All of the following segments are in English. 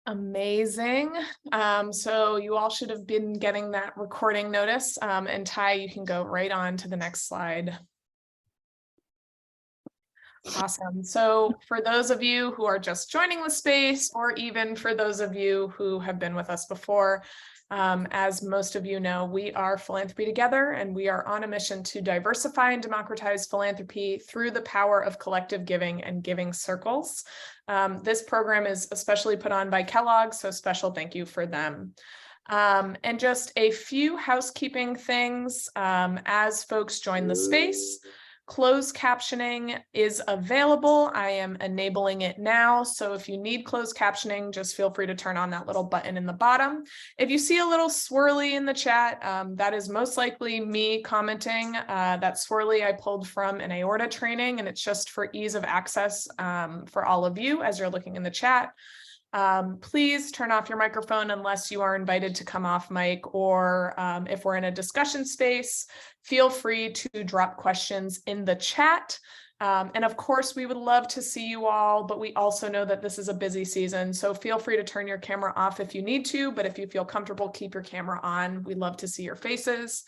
Amazing. So you all should have been getting that recording notice. And Ty, you can go right on to the next slide. Awesome. So for those of you who are just joining the space, or even for those of you who have been with us before, as most of you know, we are Philanthropy Together, and we are on a mission to diversify and democratize philanthropy through the power of collective giving and giving circles. This program is especially put on by Kellogg, so special thank you for them. And just a few housekeeping things as folks join the space. Closed captioning is available. I am enabling it now. So if you need closed captioning, just feel free to turn on that little button in the bottom. If you see a little swirly in the chat, that is most likely me commenting. That swirly I pulled from an aorta training, and it's just for ease of access for all of you as you're looking in the chat. Please turn off your microphone unless you are invited to come off mic, or if we're in a discussion space, feel free to drop questions in the chat. And of course, we would love to see you all, but we also know that this is a busy season, so feel free to turn your camera off if you need to, but if you feel comfortable, keep your camera on. We'd love to see your faces.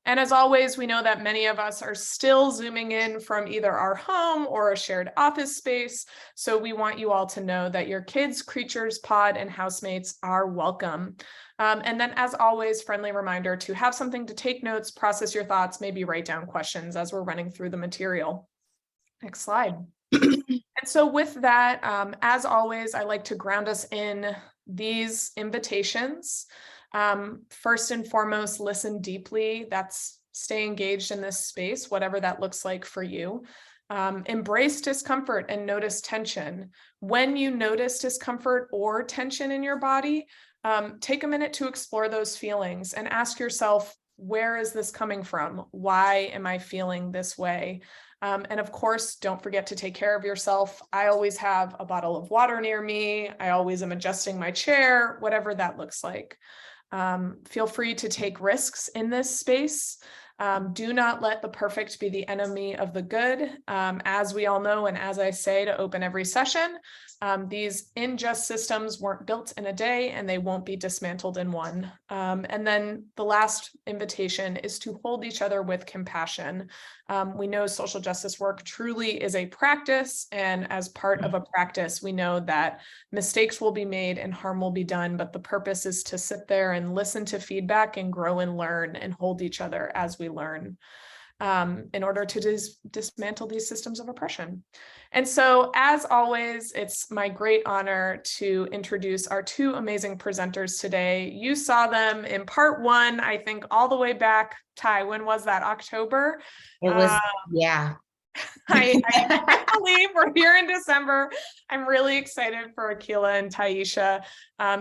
And as always, we know that many of us are still Zooming in from either our home or a shared office space. So we want you all to know that your kids, creatures, pod, and housemates are welcome. And then as always, friendly reminder to have something to take notes, process your thoughts, maybe write down questions as we're running through the material. Next slide. And so with that, as always, I like to ground us in these invitations. First and foremost, listen deeply. That's stay engaged in this space, whatever that looks like for you. Embrace discomfort and notice tension. When you notice discomfort or tension in your body, take a minute to explore those feelings and ask yourself, where is this coming from? Why am I feeling this way? And of course, don't forget to take care of yourself. I always have a bottle of water near me. I always am adjusting my chair, whatever that looks like. Feel free to take risks in this space. Do not let the perfect be the enemy of the good. As we all know, and as I say to open every session, these unjust systems weren't built in a day, and they won't be dismantled in one. And then the last invitation is to hold each other with compassion. We know social justice work truly is a practice, and as part of a practice, we know that mistakes will be made and harm will be done, but the purpose is to sit there and listen to feedback and grow and learn and hold each other as we learn. In order to dismantle these systems of oppression. And so, as always, it's my great honor to introduce our two amazing presenters today. You saw them in part one, I think, all the way back. Ty, when was that? October? It was, yeah. I can't believe we're here in December. I'm really excited for Akilah and Tyeshia,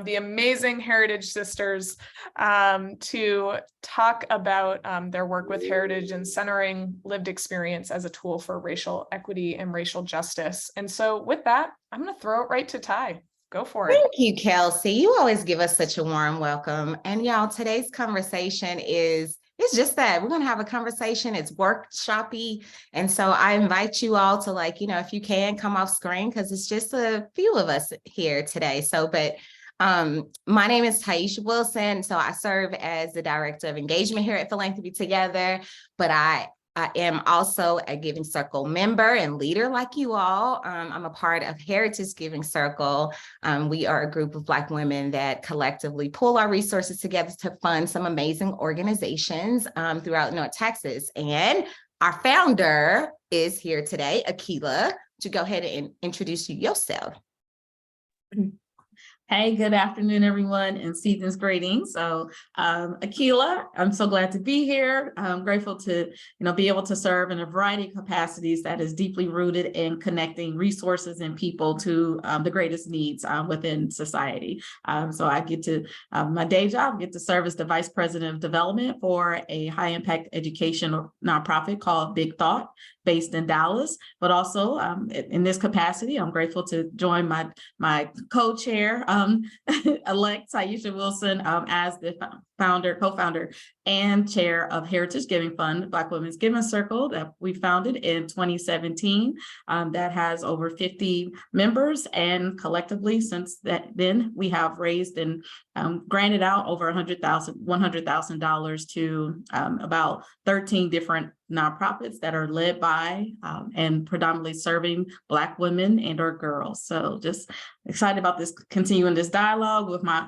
the amazing Heritage Sisters, to talk about their work with Heritage and centering lived experience as a tool for racial equity and racial justice. And so with that, I'm going to throw it right to Ty. Go for it. Thank you, Kelsey. You always give us such a warm welcome. And y'all, today's conversation it's just that we're going to have a conversation. It's workshopy. And so I invite you all to, if you can, come off screen, because it's just a few of us here today. My name is Tyeshia Wilson. So I serve as the Director of Engagement here at Philanthropy Together, but I am also a Giving Circle member and leader like you all. I'm a part of Heritage Giving Circle. We are a group of Black women that collectively pull our resources together to fund some amazing organizations throughout North Texas. And our founder is here today, Akilah. Would you go ahead and introduce yourself? Hey, good afternoon, everyone, and season's greetings. So Akilah, I'm so glad to be here. I'm grateful to be able to serve in a variety of capacities that is deeply rooted in connecting resources and people to the greatest needs within society. So I get to, my day job, get to serve as the Vice President of Development for a high impact education nonprofit called Big Thought, based in Dallas, but also in this capacity, I'm grateful to join my co-chair elect Tyeshia Wilson as the co-founder and chair of Heritage Giving Fund, Black Women's Giving Circle, that we founded in 2017. That has over 50 members, and collectively since then we have raised and granted out over $100,000 to about 13 different nonprofits that are led by and predominantly serving Black women and or girls. So just excited about this, continuing this dialogue with my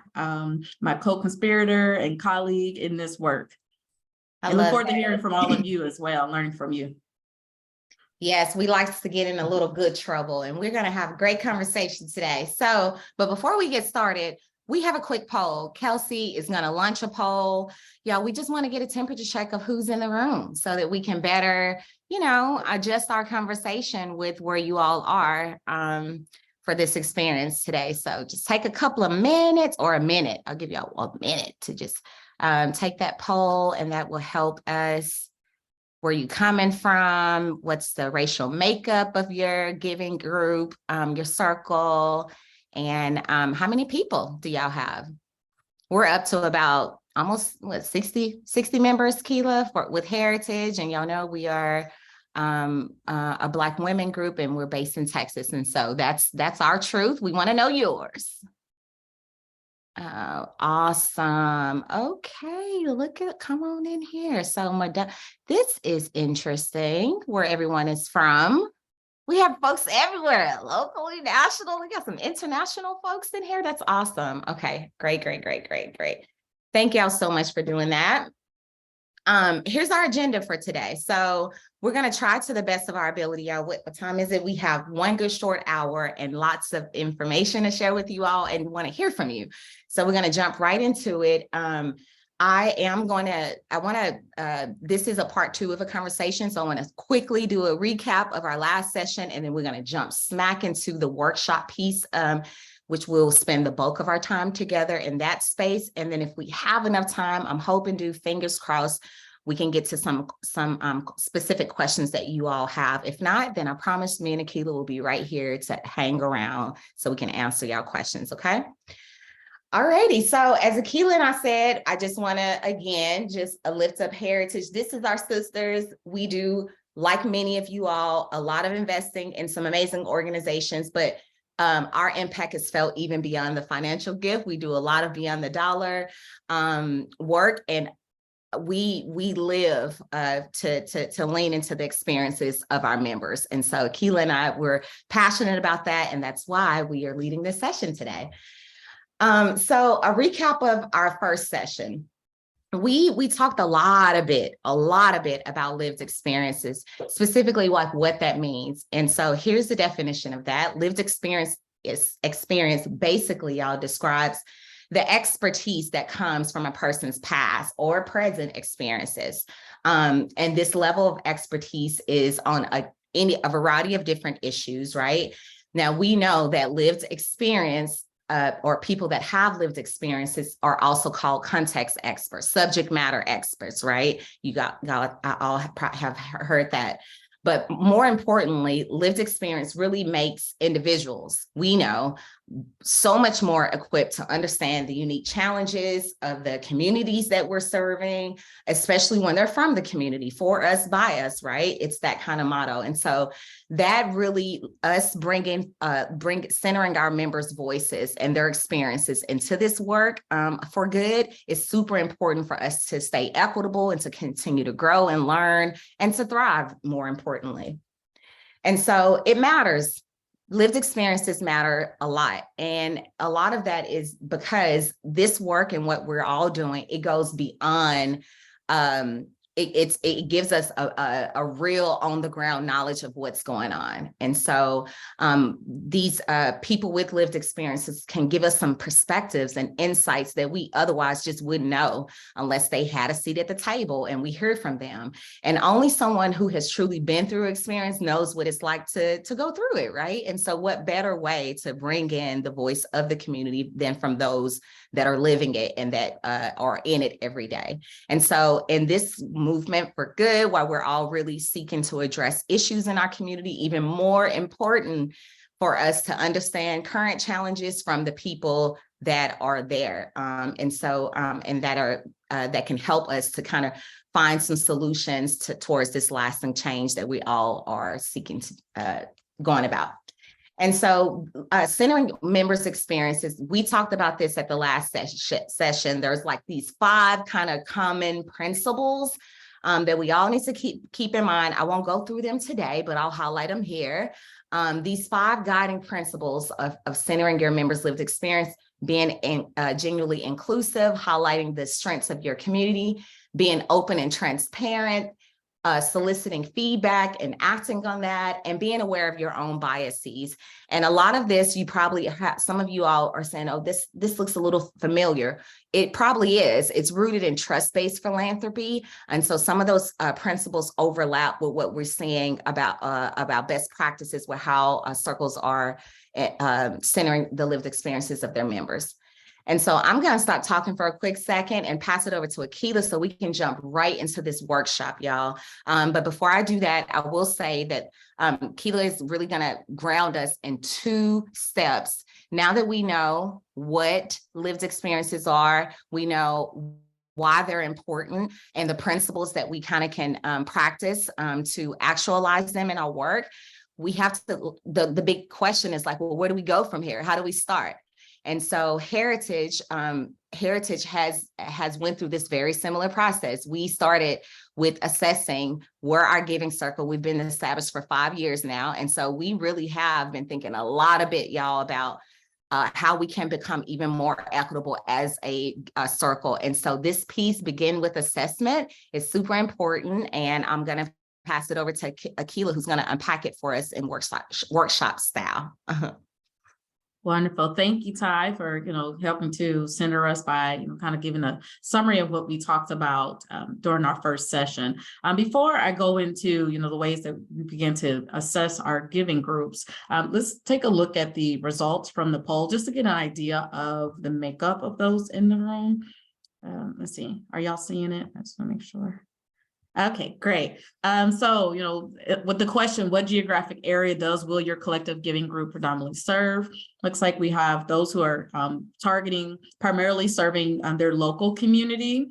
my co-conspirator and colleague in this work. I look forward to hearing from all of you as well, learning from you. Yes, we like to get in a little good trouble, and we're going to have a great conversation today. So, but before we get started, we have a quick poll. Kelsey is going to launch a poll. Y'all, we just want to get a temperature check of who's in the room so that we can better, adjust our conversation with where you all are for this experience today. So just take a couple of minutes, or a minute. I'll give y'all a minute to just take that poll, and that will help us. Where you coming from? What's the racial makeup of your giving group, your circle, and how many people do y'all have? We're up to about almost 60 members, Akilah, with Heritage, and y'all know we are a Black women group, and we're based in Texas, and so that's our truth. We want to know yours. Awesome. Okay, come on in here. So this is interesting where everyone is from. We have folks everywhere, locally, national. We got some international folks in here. That's awesome. Okay, great. Thank y'all so much for doing that. Here's our agenda for today. So we're going to try to the best of our ability. Y'all, what time is it? We have one good short hour and lots of information to share with you all, and want to hear from you. So we're going to jump right into it. This is a part 2 of a conversation. So I want to quickly do a recap of our last session, and then we're going to jump smack into the workshop piece, which we'll spend the bulk of our time together in that space. And then if we have enough time, I'm hoping to, fingers crossed, we can get to some specific questions that you all have. If not, then I promise me and Akilah will be right here to hang around so we can answer y'all questions, okay? All righty, so as Akilah and I said, I just want to, again, just lift up Heritage. This is our sisters. We do, like many of you all, a lot of investing in some amazing organizations, but our impact is felt even beyond the financial gift. We do a lot of beyond the dollar work, and we live to lean into the experiences of our members. And so Akilah and I, we're passionate about that, and that's why we are leading this session today. So a recap of our first session. We talked a lot a bit about lived experiences, specifically like what that means. And so here's the definition of that. Lived experience basically, y'all, describes the expertise that comes from a person's past or present experiences. And this level of expertise is on a variety of different issues, right? Now, we know that lived experience or people that have lived experiences are also called context experts, subject matter experts, right? I all have heard that. But more importantly, lived experience really makes individuals, we know, so much more equipped to understand the unique challenges of the communities that we're serving, especially when they're from the community, for us, by us, right? It's that kind of motto. And so that really, us centering our members' voices and their experiences into this work for good is super important for us to stay equitable and to continue to grow and learn and to thrive, more importantly. And so it matters. Lived experiences matter a lot. And a lot of that is because this work and what we're all doing, it goes beyond, it gives us a real on the ground knowledge of what's going on. And so these people with lived experiences can give us some perspectives and insights that we otherwise just wouldn't know unless they had a seat at the table and we hear from them. And only someone who has truly been through experience knows what it's like to go through it, right? And so what better way to bring in the voice of the community than from those that are living it and that are in it every day. And so in this movement for good, while we're all really seeking to address issues in our community, even more important for us to understand current challenges from the people that are there. And that are that can help us to kind of find some solutions towards this lasting change that we all are seeking to going about. And so centering members' experiences, we talked about this at the last session. There's like these 5 kind of common principles that we all need to keep in mind. I won't go through them today, but I'll highlight them here. These 5 guiding principles of centering your members' lived experience: being genuinely inclusive, highlighting the strengths of your community, being open and transparent, soliciting feedback and acting on that, and being aware of your own biases. And a lot of this, you probably have, some of you all are saying, oh, this looks a little familiar. It probably is. It's rooted in trust-based philanthropy. And so some of those principles overlap with what we're seeing about best practices with how circles are centering the lived experiences of their members. And so I'm going to stop talking for a quick second and pass it over to Akilah so we can jump right into this workshop, y'all. But before I do that, I will say that Akilah is really going to ground us in 2 steps. Now that we know what lived experiences are, we know why they're important, and the principles that we kind of can practice to actualize them in our work. We have to, the big question is like, well, where do we go from here? How do we start? And so Heritage has went through this very similar process. We started with assessing where our giving circle, we've been established for 5 years now. And so we really have been thinking a lot y'all, about how we can become even more equitable as a circle. And so this piece, begin with assessment, is super important. And I'm going to pass it over to Akilah, who's going to unpack it for us in workshop style. Wonderful. Thank you, Ty, for helping to center us by kind of giving a summary of what we talked about during our first session. Before I go into the ways that we begin to assess our giving groups, let's take a look at the results from the poll just to get an idea of the makeup of those in the room. Let's see. Are y'all seeing it? I just want to make sure. Okay, great. So, with the question, what geographic area will your collective giving group predominantly serve? Looks like we have those who are targeting, primarily serving their local community,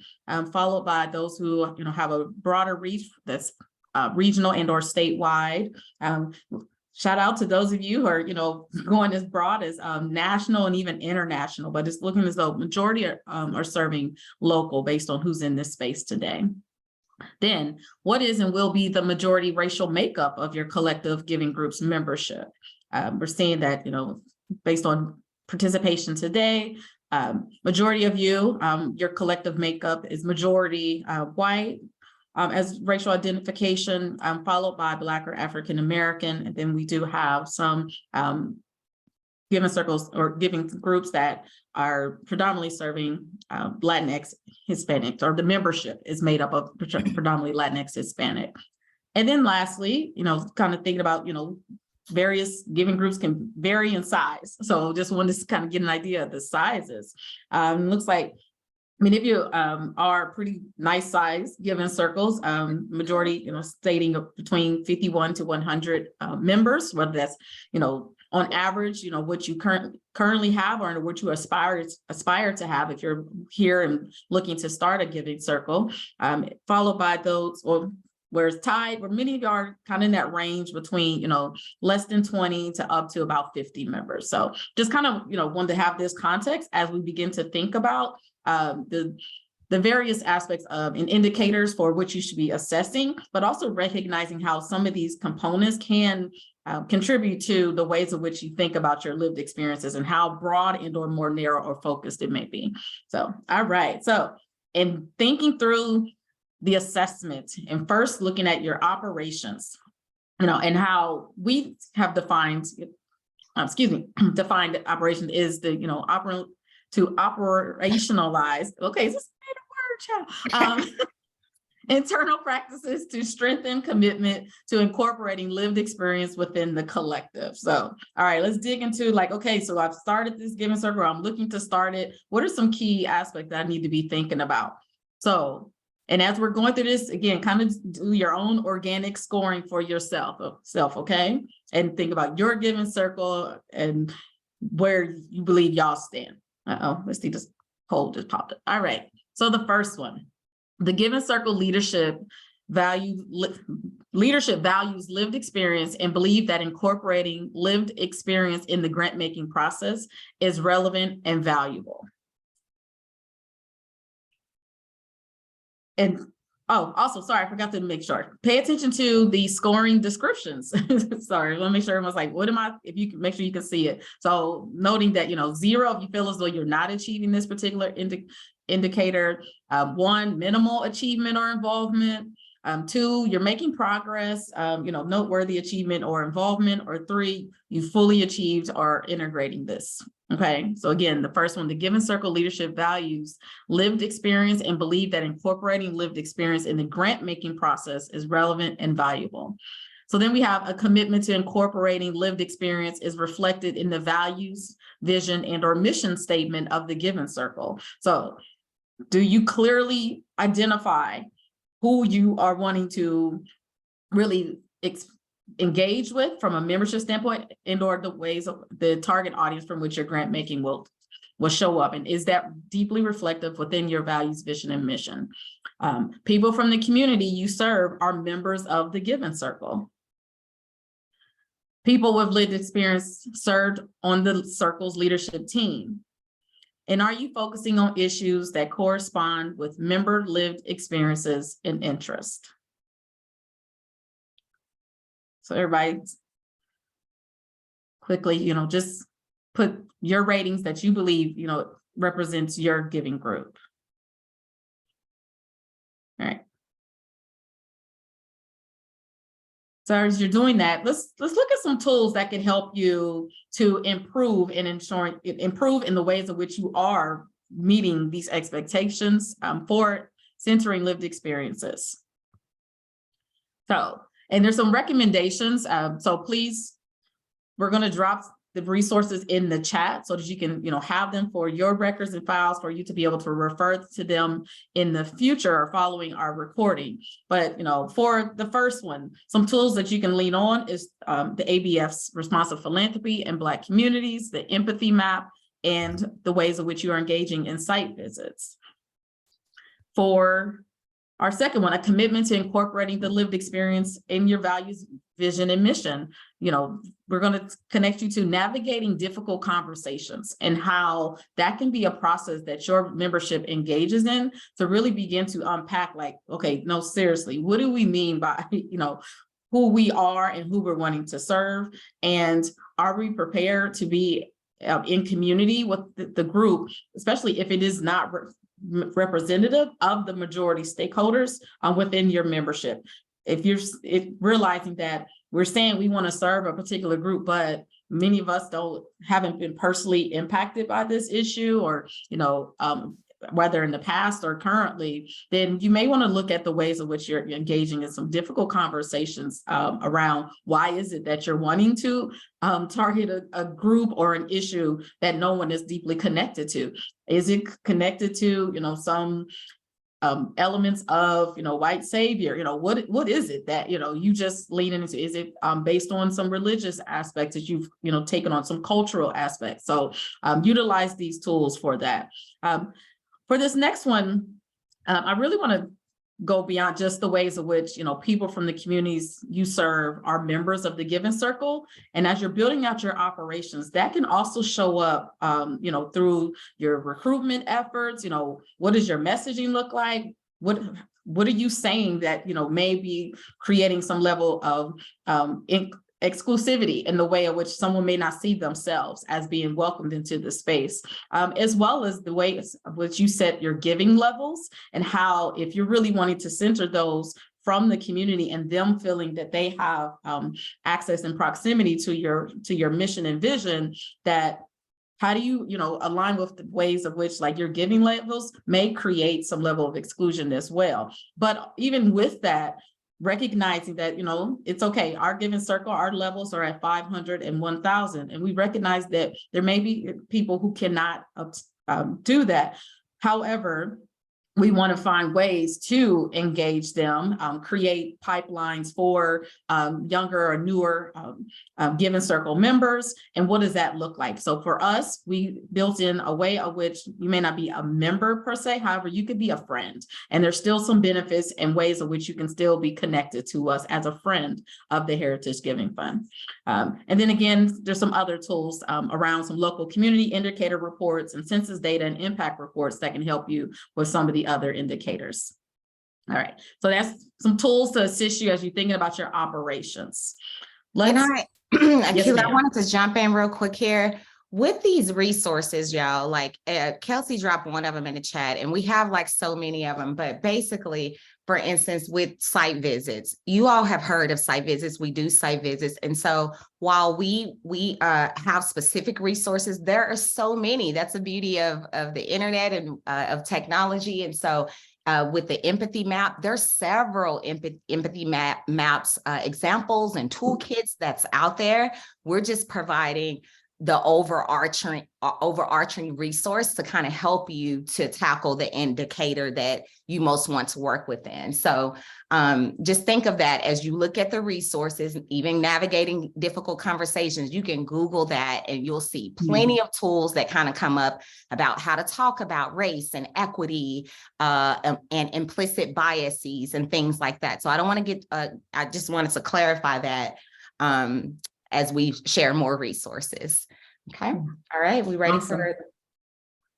followed by those who, have a broader reach that's regional and or statewide. Shout out to those of you who are, going as broad as national and even international, but it's looking as though majority are serving local based on who's in this space today. Then, what is and will be the majority racial makeup of your collective giving group's membership? We're seeing that, based on participation today, majority of you, your collective makeup is majority white as racial identification, followed by Black or African American. And then we do have some giving circles or giving groups that are predominantly serving Latinx, Hispanics, or the membership is made up of predominantly Latinx, Hispanic. And then lastly, kind of thinking about, various giving groups can vary in size. So just wanted to kind of get an idea of the sizes. Looks like many of you are pretty nice size given circles, majority, stating between 51 to 100 members, whether that's, on average, what you currently have or what you aspire to have if you're here and looking to start a giving circle, followed by those, or where it's tied, where many of you are kind of in that range between, less than 20 to up to about 50 members. So just kind of, wanted to have this context as we begin to think about the various aspects of and indicators for which you should be assessing, but also recognizing how some of these components can contribute to the ways in which you think about your lived experiences and how broad and or more narrow or focused it may be. So, all right. So in thinking through the assessment and first looking at your operations, and how we have defined operations is the, to operationalize, okay, is this a word, internal practices to strengthen commitment to incorporating lived experience within the collective. So, all right, let's dig into okay, so I've started this giving circle, I'm looking to start it. What are some key aspects that I need to be thinking about? So, and as we're going through this, again, kind of do your own organic scoring for yourself, okay? And think about your giving circle and where you believe y'all stand. Let's see, this poll just popped up. All right, so the first one, the Given Circle leadership values lived experience and believe that incorporating lived experience in the grant making process is relevant and valuable. And also, sorry, I forgot to make sure. Pay attention to the scoring descriptions. Sorry, let me make sure everyone's like, what am I, if you can make sure you can see it. So noting that, 0, if you feel as though you're not achieving this particular indicator, 1, minimal achievement or involvement, 2, you're making progress, noteworthy achievement or involvement, or 3, you fully achieved or integrating this. Okay, so again, the first one, the Given Circle leadership values lived experience and believe that incorporating lived experience in the grant making process is relevant and valuable. So then we have a commitment to incorporating lived experience is reflected in the values, vision, and or mission statement of the Given Circle. So do you clearly identify who you are wanting to really engage with from a membership standpoint, and or the ways of the target audience from which your grant making will show up? And is that deeply reflective within your values, vision, and mission? People from the community you serve are members of the Given Circle. People with lived experience served on the Circle's leadership team. And are you focusing on issues that correspond with member lived experiences and interest? So everybody quickly, just put your ratings that you believe, represents your giving group. All right. So as you're doing that, let's look at some tools that can help you to improve in the ways in which you are meeting these expectations for centering lived experiences. And there's some recommendations. So please, we're going to drop the resources in the chat so that you can, have them for your records and files for you to be able to refer to them in the future or following our recording. But, for the first one, some tools that you can lean on is the ABF's Responsive Philanthropy and Black Communities, the Empathy Map, and the ways in which you are engaging in site visits. For our second one, a commitment to incorporating the lived experience in your values, vision, and mission. We're going to connect you to navigating difficult conversations and how that can be a process that your membership engages in to really begin to unpack, like, okay, no, seriously, what do we mean by, who we are and who we're wanting to serve? And are we prepared to be in community with the group, especially if it is not representative of the majority stakeholders within your membership? If you're realizing that we're saying we want to serve a particular group, but many of us haven't been personally impacted by this issue, or whether in the past or currently, then you may want to look at the ways in which you're engaging in some difficult conversations around why is it that you're wanting to target a group or an issue that no one is deeply connected to. Is it connected to, some elements of, white savior? What is it that, you just lean into? Is it based on some religious aspects that you've, taken on, some cultural aspects? So utilize these tools for that. For this next one, I really want to go beyond just the ways in which, people from the communities you serve are members of the Given Circle. And as you're building out your operations, that can also show up, through your recruitment efforts. What does your messaging look like? What are you saying that, may be creating some level of exclusivity in the way in which someone may not see themselves as being welcomed into the space, as well as the way in which you set your giving levels, and how, if you're really wanting to center those from the community and them feeling that they have access and proximity to your mission and vision, that how do you, align with the ways of which, like, your giving levels may create some level of exclusion as well. But even with that, recognizing that, it's okay. Our Given Circle, our levels are at 500 and 1,000. And we recognize that there may be people who cannot do that. However, we want to find ways to engage them, create pipelines for younger or newer Given Circle members. And what does that look like? So for us, we built in a way of which you may not be a member per se, however, you could be a friend. And there's still some benefits and ways in which you can still be connected to us as a friend of the Heritage Giving Fund. And then again, there's some other tools around some local community indicator reports and census data and impact reports that can help you with some of the other indicators. All right, so that's some tools to assist you as you're thinking about your operations. Akilah, Yes, I ma'am. wanted to jump in real quick here. With these resources, y'all, like Kelsey dropped one of them in the chat, and we have like so many of them, but basically, for instance, with site visits, you all have heard of site visits. We do site visits. And so while we have specific resources, there are so many. That's the beauty of the internet and of technology. And so with the empathy map, there's several empathy maps, examples and toolkits that's out there. We're just providing the overarching resource to kind of help you to tackle the indicator that you most want to work within. So just think of that as you look at the resources, even navigating difficult conversations. You can Google that and you'll see plenty of tools that kind of come up about how to talk about race and equity and implicit biases and things like that. So I don't want to get, I just wanted to clarify that as we share more resources. Okay. All right. We ready Awesome. for?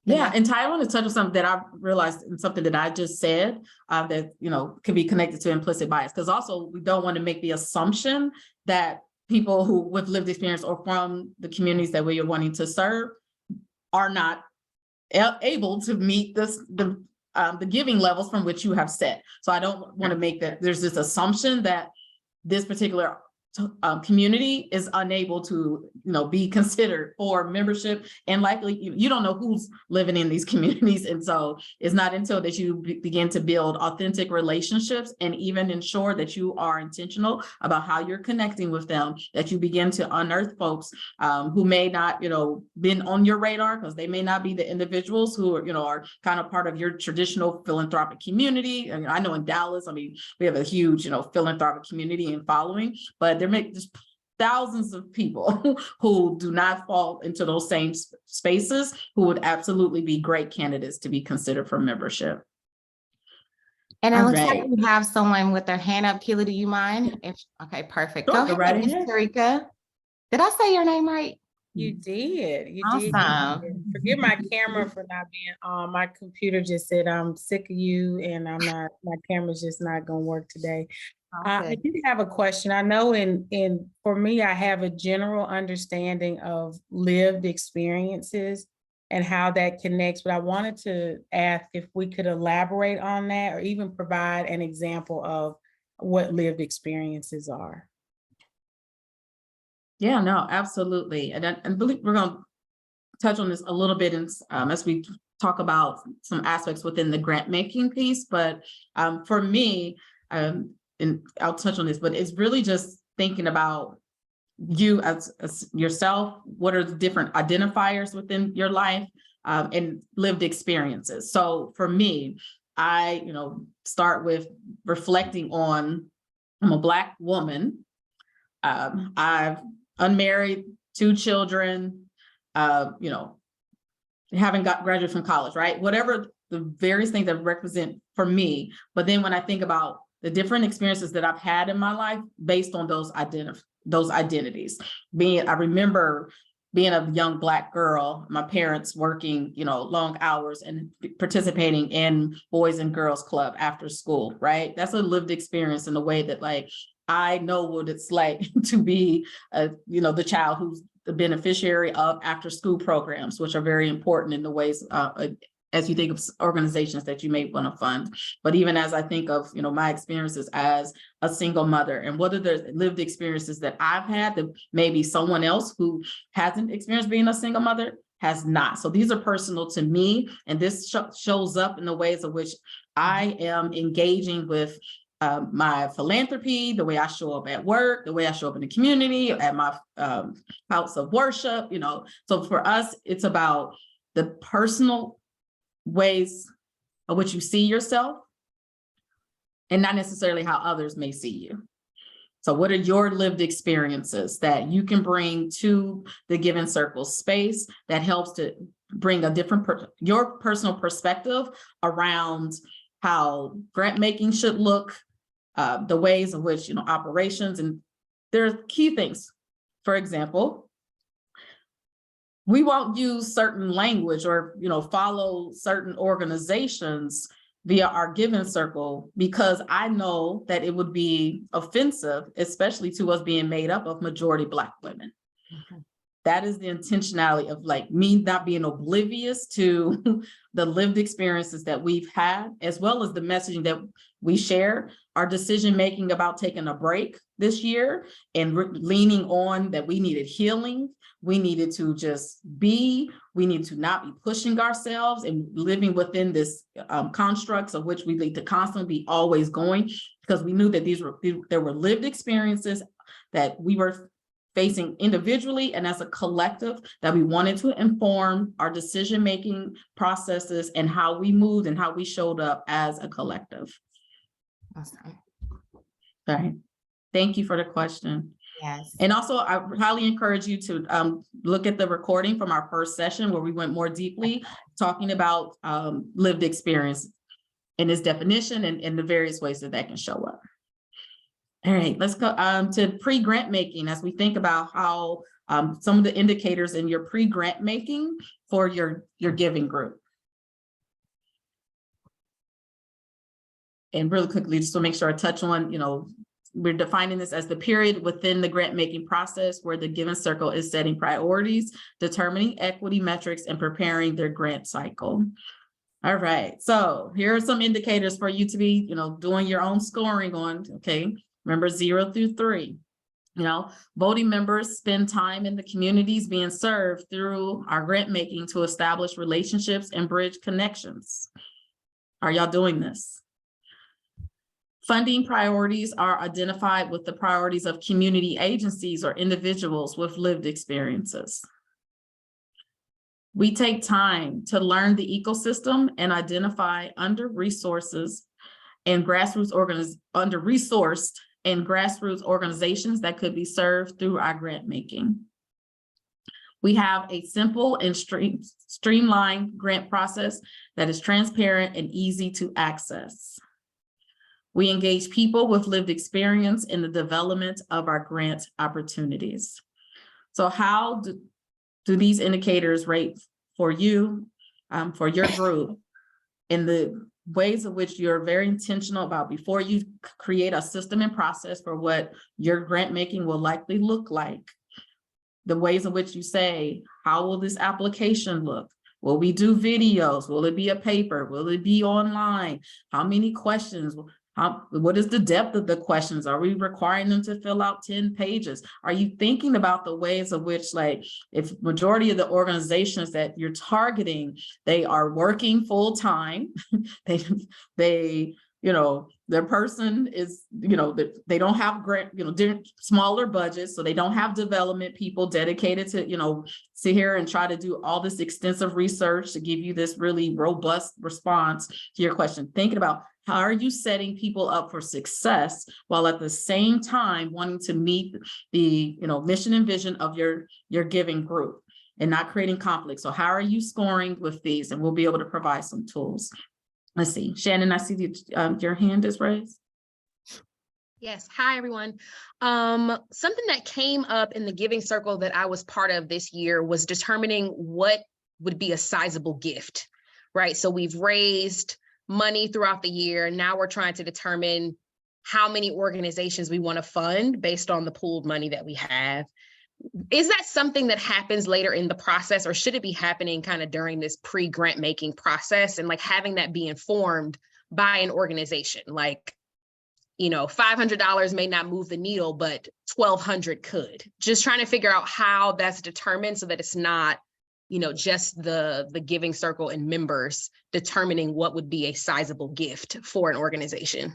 Yeah. And Ty, I want to touch on something that I realized in something that I just said that, you know, can be connected to implicit bias, because also we don't want to make the assumption that people who with lived experience or from the communities that we are wanting to serve are not able to meet the giving levels from which you have set. So I don't want to make that there's this assumption that this particular community is unable to, you know, be considered for membership, and likely you don't know who's living in these communities. And so it's not until that you begin to build authentic relationships and even ensure that you are intentional about how you're connecting with them, that you begin to unearth folks who may not, you know, been on your radar, because they may not be the individuals who are, you know, are kind of part of your traditional philanthropic community. And I know in Dallas, I mean, we have a huge, you know, philanthropic community and following, but there may just thousands of people who do not fall into those same spaces who would absolutely be great candidates to be considered for membership. And it looks like we have someone with their hand up. Akilah, do you mind? Okay, perfect. Sure, go ahead, Ms. Tarika. Did I say your name right? You did. You Awesome. did. Forgive my camera for not being on. My computer just said I'm sick of you, and I'm not. My camera's just not going to work today. I did have a question. I know for me, I have a general understanding of lived experiences and how that connects, but I wanted to ask if we could elaborate on that or even provide an example of what lived experiences are. Yeah, no, absolutely. And I believe we're going to touch on this a little bit as we talk about some aspects within the grant making piece. But for me, and I'll touch on this, but it's really just thinking about you as yourself. What are the different identifiers within your life and lived experiences? So for me, I, you know, start with reflecting on, I'm a Black woman. I've unmarried, 2 children, you know, haven't graduated from college, right? Whatever the various things that represent for me. But then when I think about the different experiences that I've had in my life based on those identities, I remember being a young Black girl, my parents working, you know, long hours and participating in Boys and Girls Club after school, right? That's a lived experience in a way that, like, I know what it's like to be, you know, the child who's the beneficiary of after school programs, which are very important in the ways as you think of organizations that you may want to fund. But even as I think of, you know, my experiences as a single mother and what are the lived experiences that I've had that maybe someone else who hasn't experienced being a single mother has not. So these are personal to me. And this shows up in the ways in which I am engaging with my philanthropy, the way I show up at work, the way I show up in the community, at my house of worship, you know. So for us, it's about the personal ways of which you see yourself and not necessarily how others may see you. So what are your lived experiences that you can bring to the Giving Circle space that helps to bring a different, your personal perspective around how grant making should look, the ways in which, operations, and there are key things. For example, we won't use certain language or, follow certain organizations via our Giving Circle, because I know that it would be offensive, especially to us being made up of majority Black women. Okay. That is the intentionality of me not being oblivious to the lived experiences that we've had, as well as the messaging that we share. Our decision-making about taking a break this year and leaning on that we needed healing. We needed to just be, we need to not be pushing ourselves and living within this constructs of which we need to constantly be always going, because we knew that there were lived experiences that we were facing individually and as a collective, that we wanted to inform our decision-making processes and how we moved and how we showed up as a collective. Awesome. All right. Thank you for the question. Yes. And also, I highly encourage you to look at the recording from our first session where we went more deeply talking about lived experience and its definition and the various ways that can show up. All right, let's go to pre-grant making as we think about how some of the indicators in your pre-grant making for your giving group. And really quickly, just to make sure I touch on, we're defining this as the period within the grant making process where the Giving Circle is setting priorities, determining equity metrics, and preparing their grant cycle. All right, so here are some indicators for you to be, doing your own scoring on, okay? Remember 0 through 3. Voting members spend time in the communities being served through our grant making to establish relationships and bridge connections. Are y'all doing this? Funding priorities are identified with the priorities of community agencies or individuals with lived experiences. We take time to learn the ecosystem and identify under-resourced and grassroots organizations that could be served through our grant making. We have a simple and streamlined grant process that is transparent and easy to access. We engage people with lived experience in the development of our grant opportunities. So how do these indicators rate for you, for your group, in the ways in which you're very intentional about before you create a system and process for what your grant making will likely look like? The ways in which you say, how will this application look? Will we do videos? Will it be a paper? Will it be online? How many questions? What is the depth of the questions? Are we requiring them to fill out 10 pages? Are you thinking about the ways of which, if majority of the organizations that you're targeting, they are working full time, their person is, they don't have grant, smaller budgets, so they don't have development people dedicated to, sit here and try to do all this extensive research to give you this really robust response to your question. Thinking about how are you setting people up for success while at the same time wanting to meet the, mission and vision of your giving group and not creating conflict. So how are you scoring with these? And we'll be able to provide some tools. Let's see, Shannon, I see your hand is raised. Yes. Hi, everyone. Something that came up in the Giving Circle that I was part of this year was determining what would be a sizable gift, right? So we've raised money throughout the year. Now we're trying to determine how many organizations we want to fund based on the pooled money that we have. Is that something that happens later in the process, or should it be happening kind of during this pre-grant making process and having that be informed by an organization? $500 may not move the needle, but $1,200 could. Just trying to figure out how that's determined so that it's not, just the Giving Circle and members determining what would be a sizable gift for an organization.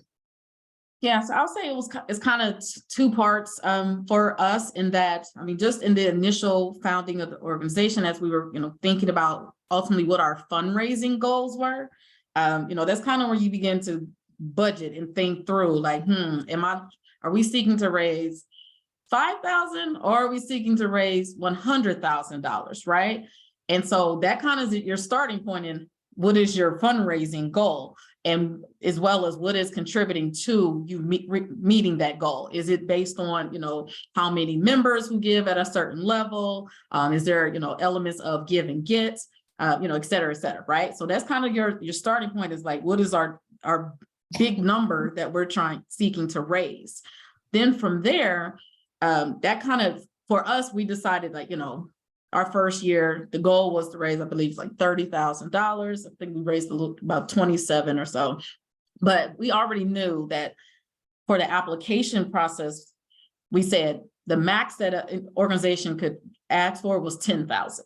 Yeah, so I'll say it's kind of two parts for us in that, just in the initial founding of the organization, as we were, thinking about ultimately what our fundraising goals were, that's kind of where you begin to budget and think through, like, are we seeking to raise $5,000 or are we seeking to raise $100,000, right? And so that kind of is your starting point in what is your fundraising goal, and as well as what is contributing to you meeting that goal. Is it based on, how many members who give at a certain level? Is there, elements of give and get, et cetera, right? So that's kind of your starting point, is like, what is our big number that we're seeking to raise? Then from there, that kind of, for us, we decided, like, our first year, the goal was to raise, I believe, like $30,000. I think we raised about 27 or so. But we already knew that for the application process, we said the max that an organization could ask for was 10,000,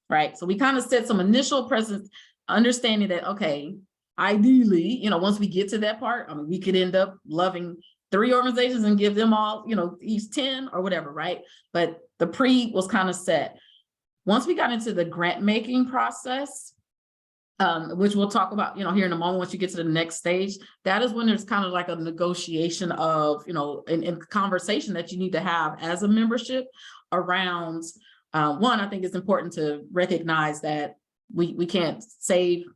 right? So we kind of set some initial presence, understanding that, okay, ideally, once we get to that part, we could end up loving 3 organizations and give them all, each 10 or whatever, right? But the pre was kind of set. Once we got into the grant making process, which we'll talk about, here in a moment, once you get to the next stage, that is when there's kind of like a negotiation of, and conversation that you need to have as a membership around, one, I think it's important to recognize that we can't save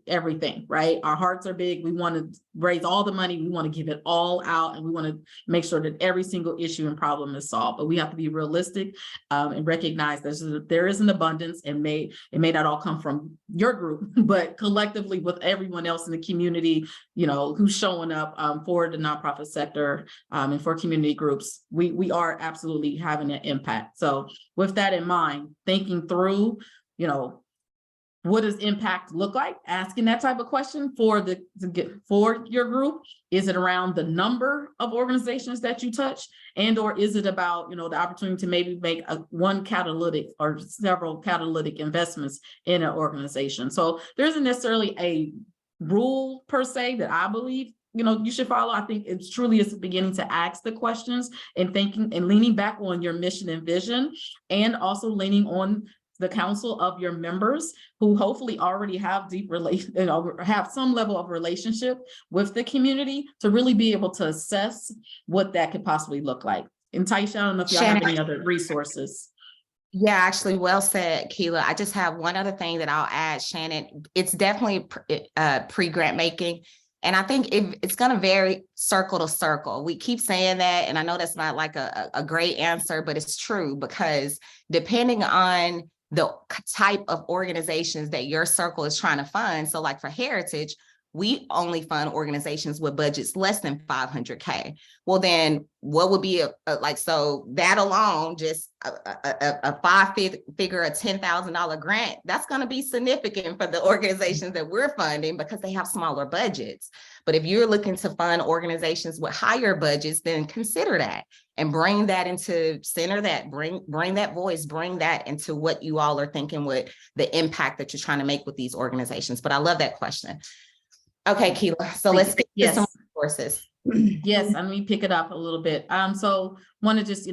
everything, right? Our hearts are big. We want to raise all the money. We want to give it all out, and we want to make sure that every single issue and problem is solved. But we have to be realistic and recognize that there is an abundance, and it may not all come from your group, but collectively with everyone else in the community, who's showing up for the nonprofit sector and for community groups. We are absolutely having an impact. So with that in mind, thinking through, what does impact look like? Asking that type of question for your group. Is it around the number of organizations that you touch, and or is it about the opportunity to maybe make one catalytic or several catalytic investments in an organization? So there isn't necessarily a rule per se that I believe you should follow. I think it's truly is beginning to ask the questions and thinking and leaning back on your mission and vision, and also leaning on the counsel of your members who hopefully already have have some level of relationship with the community to really be able to assess what that could possibly look like. And Tyeshia, I don't know if y'all have any other resources. Yeah, actually, well said, Akilah. I just have one other thing that I'll add, Shannon. It's definitely pre-grant making. And I think it's going to vary circle to circle. We keep saying that, and I know that's not like a great answer, but it's true, because depending on the type of organizations that your circle is trying to fund. So like for Heritage, we only fund organizations with budgets less than 500K. Well, then what would be so that alone, just a 5-figure, a $10,000 grant, that's going to be significant for the organizations that we're funding because they have smaller budgets. But if you're looking to fund organizations with higher budgets, then consider that and bring that into center that, bring that voice, bring that into what you all are thinking with the impact that you're trying to make with these organizations. But I love that question. Okay, Akilah, so let's get to some resources. Yes, let me pick it up a little bit. So want to just,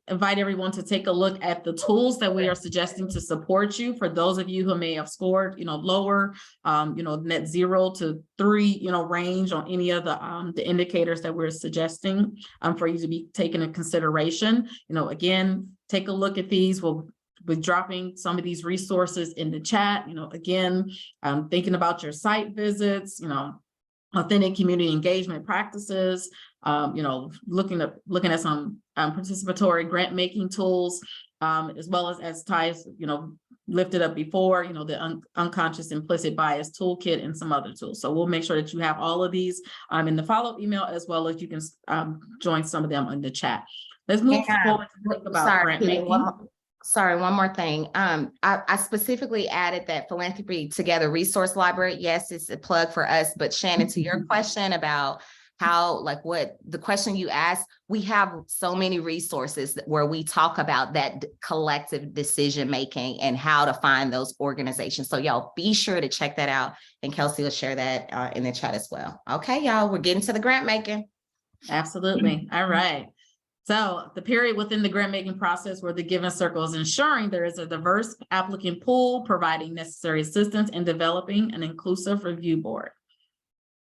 invite everyone to take a look at the tools that we are suggesting to support you. For those of you who may have scored, lower, net 0 to 3, range on any of the indicators that we're suggesting for you to be taken into consideration. Again, take a look at these. We'll be dropping some of these resources in the chat. Again, thinking about your site visits, authentic community engagement practices, looking at some participatory grant making tools, as well as Ty's, lifted up before, the unconscious implicit bias toolkit and some other tools. So we'll make sure that you have all of these in the follow-up email, as well as you can join some of them in the chat. Let's move forward to talk about grant making. One more thing. I specifically added that Philanthropy Together resource library. Yes, it's a plug for us, but Shannon, to your question about how, what the question you asked, we have so many resources where we talk about that collective decision making and how to find those organizations. So y'all be sure to check that out, and Kelsey will share that in the chat as well. Okay, y'all, we're getting to the grant making. Absolutely. All right. So the period within the grant making process where the given circle is ensuring there is a diverse applicant pool, providing necessary assistance in developing an inclusive review board.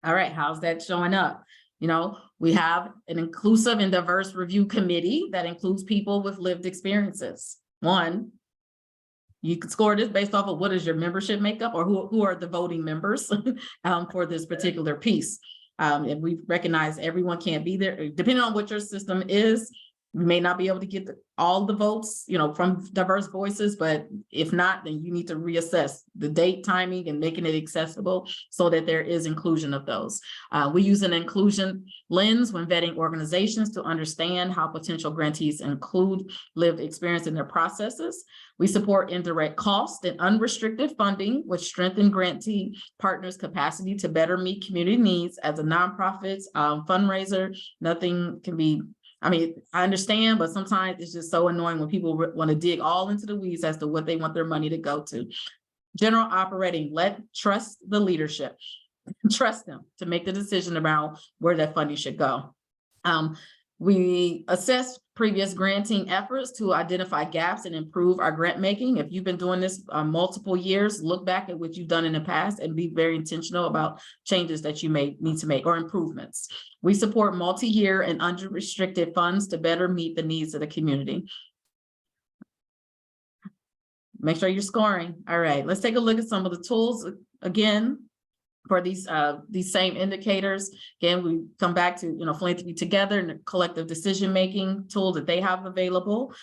All right, how's that showing up? You know, we have an inclusive and diverse review committee that includes people with lived experiences. One, you can score this based off of what is your membership makeup, or who are the voting members for this particular piece. And we recognize everyone can't be there, depending on what your system is. We may not be able to get all the votes, you know, from diverse voices, but if not, then you need to reassess the date, timing, and making it accessible so that there is inclusion of those. We use an inclusion lens when vetting organizations to understand how potential grantees include lived experience in their processes. We support indirect cost and unrestricted funding, which strengthen grantee partners' capacity to better meet community needs. As a nonprofit fundraiser, nothing can be, I mean, I understand, but sometimes it's just so annoying when people want to dig all into the weeds as to what they want their money to go to. General operating, trust the leadership, trust them to make the decision about where that funding should go. We assess previous granting efforts to identify gaps and improve our grant making. If you've been doing this multiple years, look back at what you've done in the past and be very intentional about changes that you may need to make or improvements. We support multi-year and unrestricted funds to better meet the needs of the community. Make sure you're scoring. All right, let's take a look at some of the tools again. For these same indicators, again, we come back to, you know, philanthropy together and the collective decision-making tool that they have available.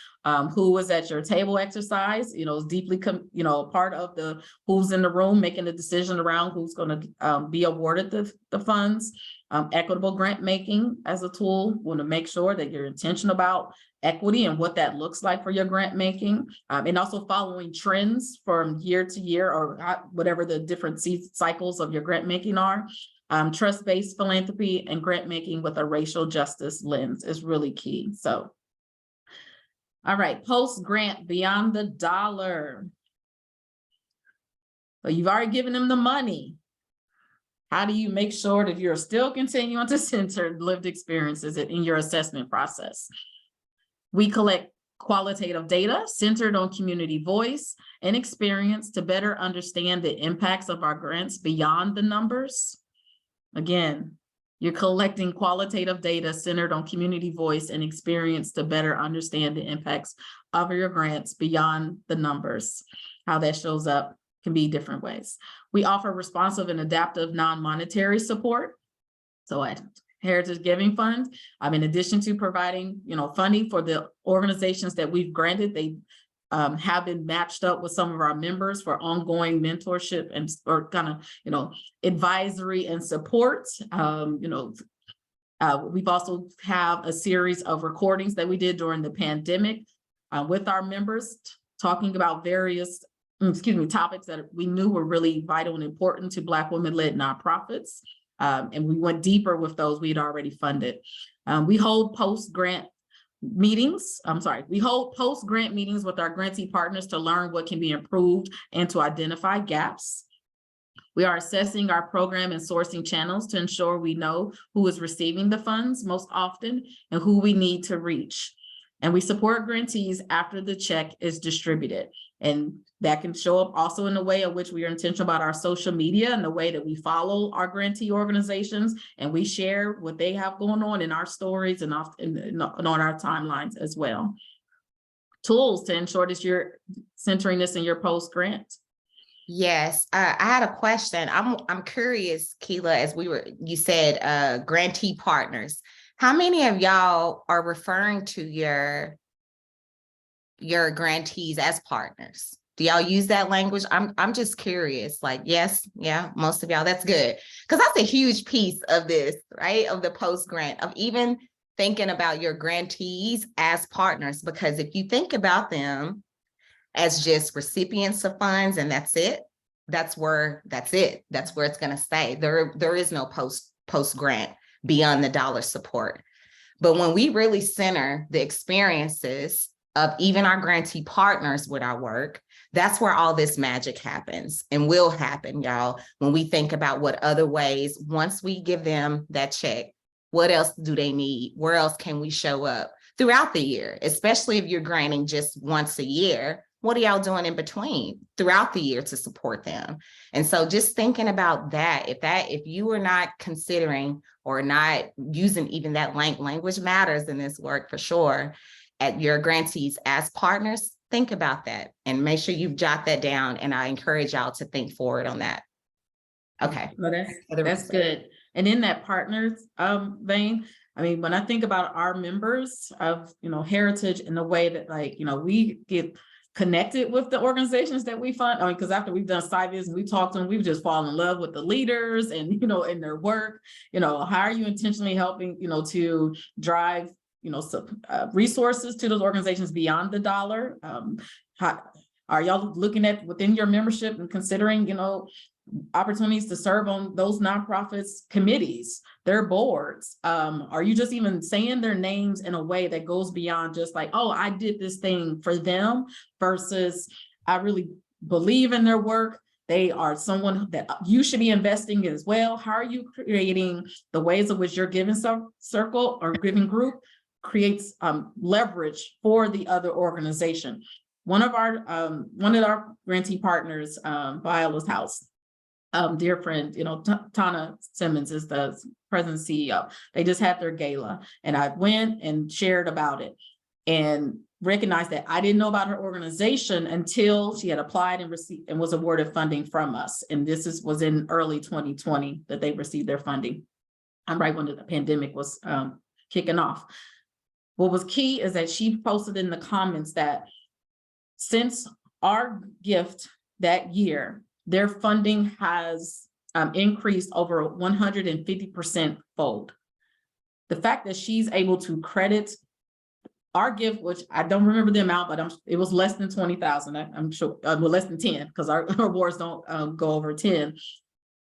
Who was at your table exercise, you know, is deeply, you know, part of the who's in the room making the decision around who's going to be awarded the funds. Equitable grant making as a tool, want to make sure that you're intentional about equity and what that looks like for your grant making, and also following trends from year to year or whatever the different cycles of your grant making are. Trust-based philanthropy and grant making with a racial justice lens is really key. So, all right, post-grant beyond the dollar. So you've already given them the money. How do you make sure that you're still continuing to center lived experiences in your assessment process? We collect qualitative data centered on community voice and experience to better understand the impacts of our grants beyond the numbers. Again, you're collecting qualitative data centered on community voice and experience to better understand the impacts of your grants beyond the numbers. How that shows up can be different ways. We offer responsive and adaptive non-monetary support. So at Heritage Giving Fund, in addition to providing, you know, funding for the organizations that we've granted, they have been matched up with some of our members for ongoing mentorship and or kind of, you know, advisory and support. We've also have a series of recordings that we did during the pandemic with our members, talking about various topics that we knew were really vital and important to Black women-led nonprofits. And we went deeper with those we'd already funded. We hold post-grant meetings. We hold post-grant meetings with our grantee partners to learn what can be improved and to identify gaps. We are assessing our program and sourcing channels to ensure we know who is receiving the funds most often and who we need to reach. And we support grantees after the check is distributed. And that can show up also in the way in which we are intentional about our social media and the way that we follow our grantee organizations, and we share what they have going on in our stories and on our timelines as well. Tools to ensure that you're centering this in your post-grant. Yes, I had a question. I'm curious, Akilah, as you said, grantee partners. How many of y'all are referring to your grantees as partners? Do y'all use that language? I'm just curious. Like, yes, yeah, most of y'all. That's good, because that's a huge piece of this, right? Of the post grant, of even thinking about your grantees as partners. Because if you think about them as just recipients of funds and that's it, that's where it's going to stay. There is no post grant beyond the dollar support. But when we really center the experiences of even our grantee partners with our work, that's where all this magic happens and will happen, y'all, when we think about what other ways, once we give them that check, what else do they need? Where else can we show up throughout the year, especially if you're granting just once a year. What are y'all doing in between throughout the year to support them? And so just thinking about that, if you are not considering or not using even that language matters in this work for sure, at your grantees as partners, think about that and make sure you jot that down. And I encourage y'all to think forward on that. Okay. Well, that's good. And in that partners vein, I mean, when I think about our members of, heritage in the way that we get connected with the organizations that we fund. I mean, because after we've done site visits, we talked to them, we've just fallen in love with the leaders and, in their work, how are you intentionally helping, to drive, resources to those organizations beyond the dollar? How are y'all looking at within your membership and considering, opportunities to serve on those nonprofits committees, their boards? Are you just even saying their names in a way that goes beyond just like, oh, I did this thing for them, versus I really believe in their work. They are someone that you should be investing in as well. How are you creating the ways in which your giving circle or giving group creates leverage for the other organization? One of our grantee partners, Viola's House, dear friend, Tana Simmons is the president and CEO. They just had their gala, and I went and shared about it and recognized that I didn't know about her organization until she had applied and received and was awarded funding from us. And this was in early 2020 that they received their funding. I'm right when the pandemic was kicking off. What was key is that she posted in the comments that since our gift that year, their funding has increased over 150% fold. The fact that she's able to credit our gift, which I don't remember the amount, but it was less than 20,000. I'm sure, well, less than 10, because our awards don't go over 10,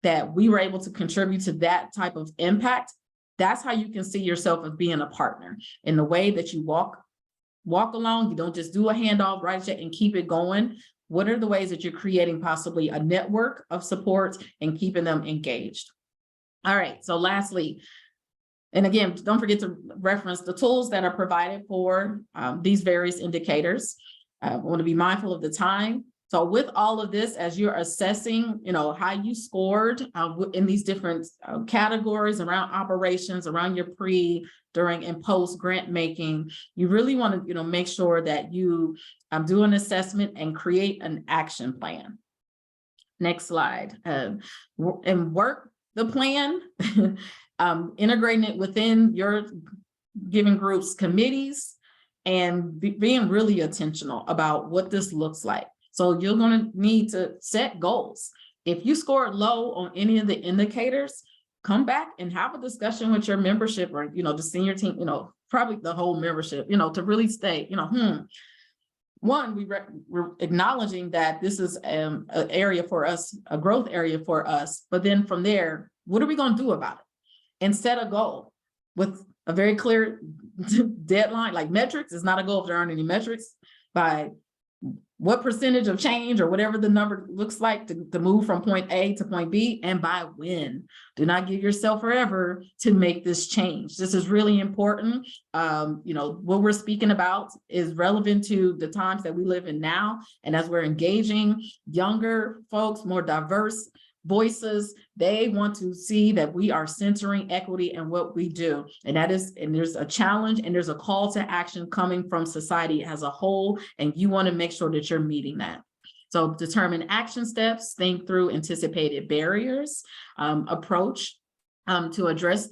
that we were able to contribute to that type of impact. That's how you can see yourself as being a partner in the way that you walk along. You don't just do a handoff, write a check and keep it going. What are the ways that you're creating possibly a network of support and keeping them engaged? All right, so lastly, and again, don't forget to reference the tools that are provided for these various indicators. I want to be mindful of the time. So with all of this, as you're assessing, how you scored in these different categories around operations, around your pre, during, and post grant making, you really want to, make sure that you do an assessment and create an action plan. Next slide. And work the plan, integrating it within your giving groups committees, and being really intentional about what this looks like. So you're going to need to set goals. If you scored low on any of the indicators, come back and have a discussion with your membership or, the senior team, probably the whole membership, to really state, one, we're acknowledging that this is an area for us, a growth area for us. But then from there, what are we going to do about it? And set a goal with a very clear deadline. Like metrics is not a goal if there aren't any metrics. By what percentage of change or whatever the number looks like to move from point A to point B, and by when. Do not give yourself forever to make this change. This is really important. What we're speaking about is relevant to the times that we live in now. And as we're engaging younger folks, more diverse voices, they want to see that we are centering equity in what we do. And there's a challenge and there's a call to action coming from society as a whole. And you want to make sure that you're meeting that. So determine action steps, think through anticipated barriers, approach to address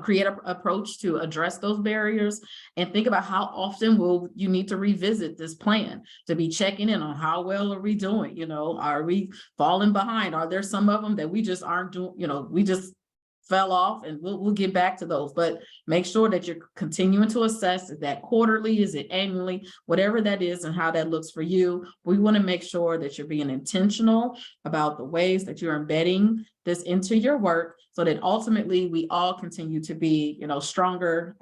create an approach to address those barriers, and think about how often will you need to revisit this plan to be checking in on how well are we doing? Are we falling behind? Are there some of them that we just aren't doing, we just fell off, and we'll get back to those, but make sure that you're continuing to assess. Is that quarterly? Is it annually? Whatever that is and how that looks for you, we want to make sure that you're being intentional about the ways that you're embedding this into your work, so that ultimately we all continue to be, stronger,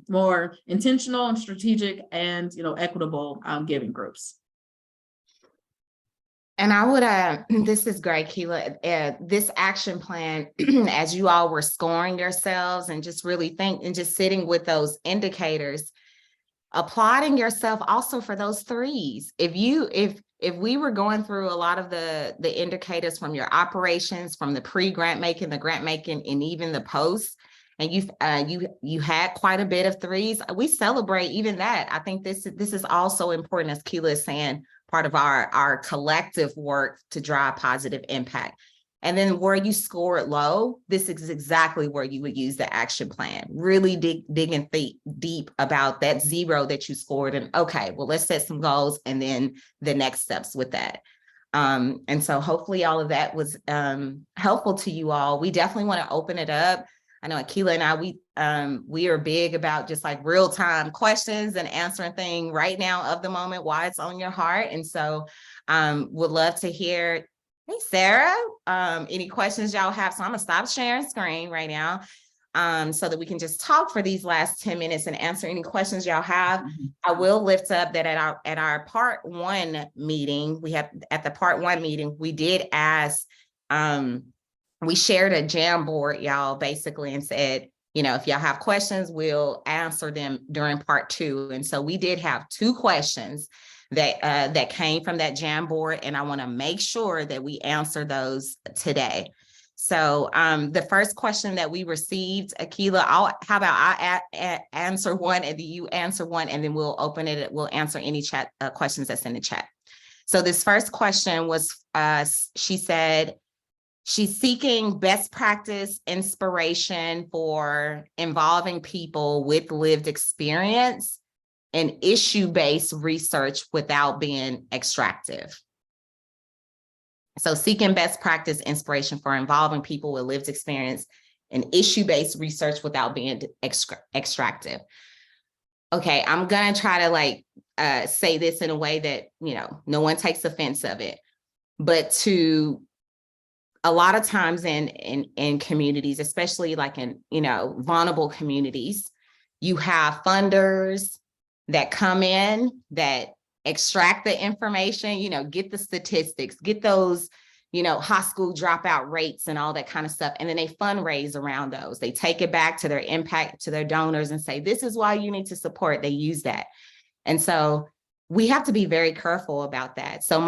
more intentional and strategic and, equitable giving groups. And I would, this is great, Akilah, this action plan, as you all were scoring yourselves and just really just sitting with those indicators, applauding yourself also for those threes. If we were going through a lot of the indicators from your operations, from the pre-grant making, the grant making, and even the post, and you had quite a bit of threes, we celebrate even that. I think this is also important, as Akilah is saying, part of our collective work to drive positive impact. And then where you scored low, this is exactly where you would use the action plan. Really digging deep about that 0 that you scored, and okay, well, let's set some goals and then the next steps with that. And so hopefully all of that was helpful to you all. We definitely want to open it up. I know Akilah and I, we are big about just like real-time questions and answering things right now of the moment while it's on your heart. And so would love to hear. Hey, Sarah, any questions y'all have? So I'm gonna stop sharing screen right now so that we can just talk for these last 10 minutes and answer any questions y'all have. I will lift up that at our part 1 meeting, we did ask, we shared a Jam board, y'all, basically, and said, if y'all have questions, we'll answer them during part 2. And so we did have 2 questions that came from that Jam board, and I want to make sure that we answer those today. So the first question that we received, Akilah, how about I answer one and then you answer one, and then we'll open it. We'll answer any chat questions that's in the chat. So this first question was, she said, she's seeking best practice inspiration for involving people with lived experience and issue-based research without being extractive. So seeking best practice inspiration for involving people with lived experience and issue-based research without being extractive. Okay, I'm gonna try to say this in a way that, no one takes offense of it, but a lot of times in communities, especially like in, vulnerable communities, you have funders that come in, that extract the information, get the statistics, get those, high school dropout rates and all that kind of stuff. And then they fundraise around those. They take it back to their impact, to their donors, and say, this is why you need to support. They use that. And so we have to be very careful about that. So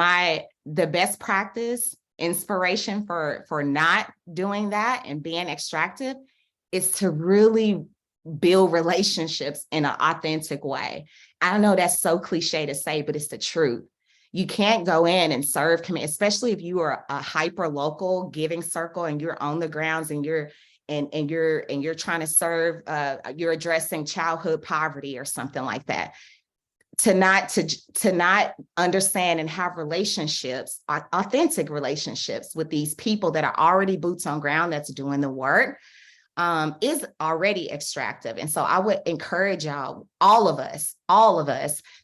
the best practice inspiration for not doing that and being extractive is to really build relationships in an authentic way. I know that's so cliche to say, but it's the truth. You can't go in and serve, especially if you are a hyper local giving circle and you're on the grounds and you're trying to serve, you're addressing childhood poverty or something like that. To not understand and have relationships, authentic relationships with these people that are already boots on ground, that's doing the work, is already extractive. And so I would encourage y'all, all of us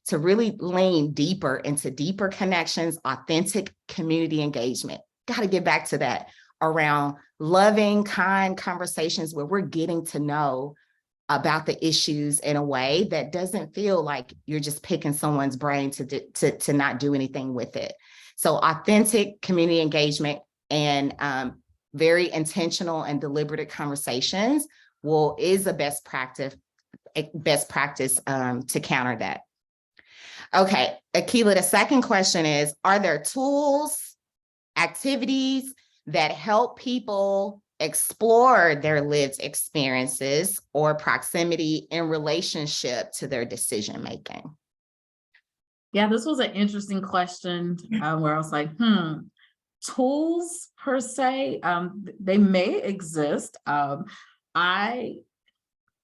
to really lean deeper into deeper connections, authentic community engagement. Got to get back to that around loving, kind conversations where we're getting to know about the issues in a way that doesn't feel like you're just picking someone's brain to not do anything with it. So authentic community engagement and very intentional and deliberative conversations is a best practice to counter that. Okay, Akilah, the second question is, are there tools, activities that help people explore their lived experiences or proximity in relationship to their decision making? Yeah, this was an interesting question where I was like, tools per se, they may exist. For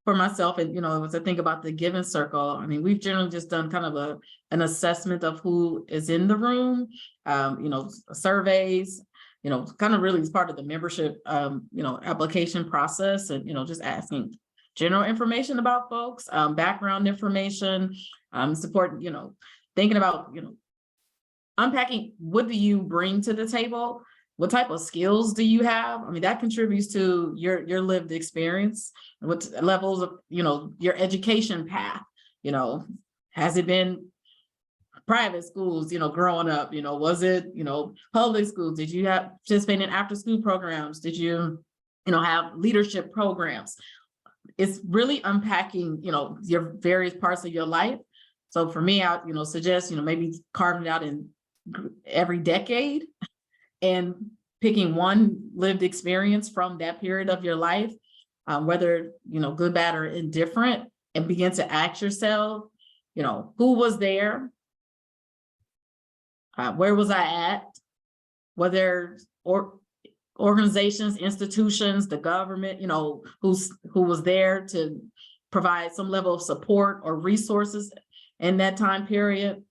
myself, and as I think about the giving circle, we've generally just done kind of an assessment of who is in the room, surveys, kind of really as part of the membership, application process, and, just asking general information about folks, background information, support, thinking about, unpacking, what do you bring to the table? What type of skills do you have? That contributes to your lived experience. What levels of, your education path, has it been private schools, growing up, was it, public schools? Did you have participate in after school programs? Did you, have leadership programs? It's really unpacking, your various parts of your life So for me, I, suggest, maybe carving it out in every decade and picking one lived experience from that period of your life, whether, good, bad, or indifferent, and begin to ask yourself, who was there? Where was I at? Whether organizations, institutions, the government, who was there to provide some level of support or resources in that time period.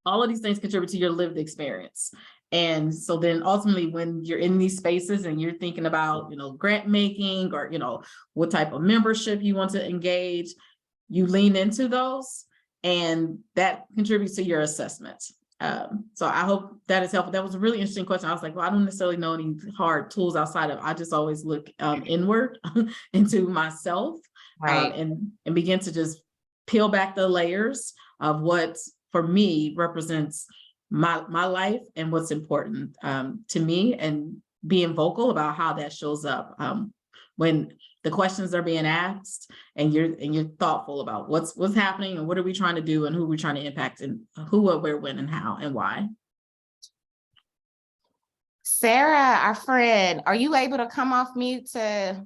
All of these things contribute to your lived experience. And so then ultimately, when you're in these spaces and you're thinking about, grant making, or, what type of membership you want to engage, you lean into those, and that contributes to your assessments. So I hope that is helpful. That was a really interesting question. I was like, well, I don't necessarily know any hard tools outside of, I just always look inward into myself, Right. and begin to just peel back the layers of what for me represents my life and what's important to me, and being vocal about how that shows up when the questions are being asked, and you're thoughtful about what's happening and what are we trying to do and who we're trying to impact, and who, what, where, when, and how, and why. Sarah, our friend, are you able to come off mute to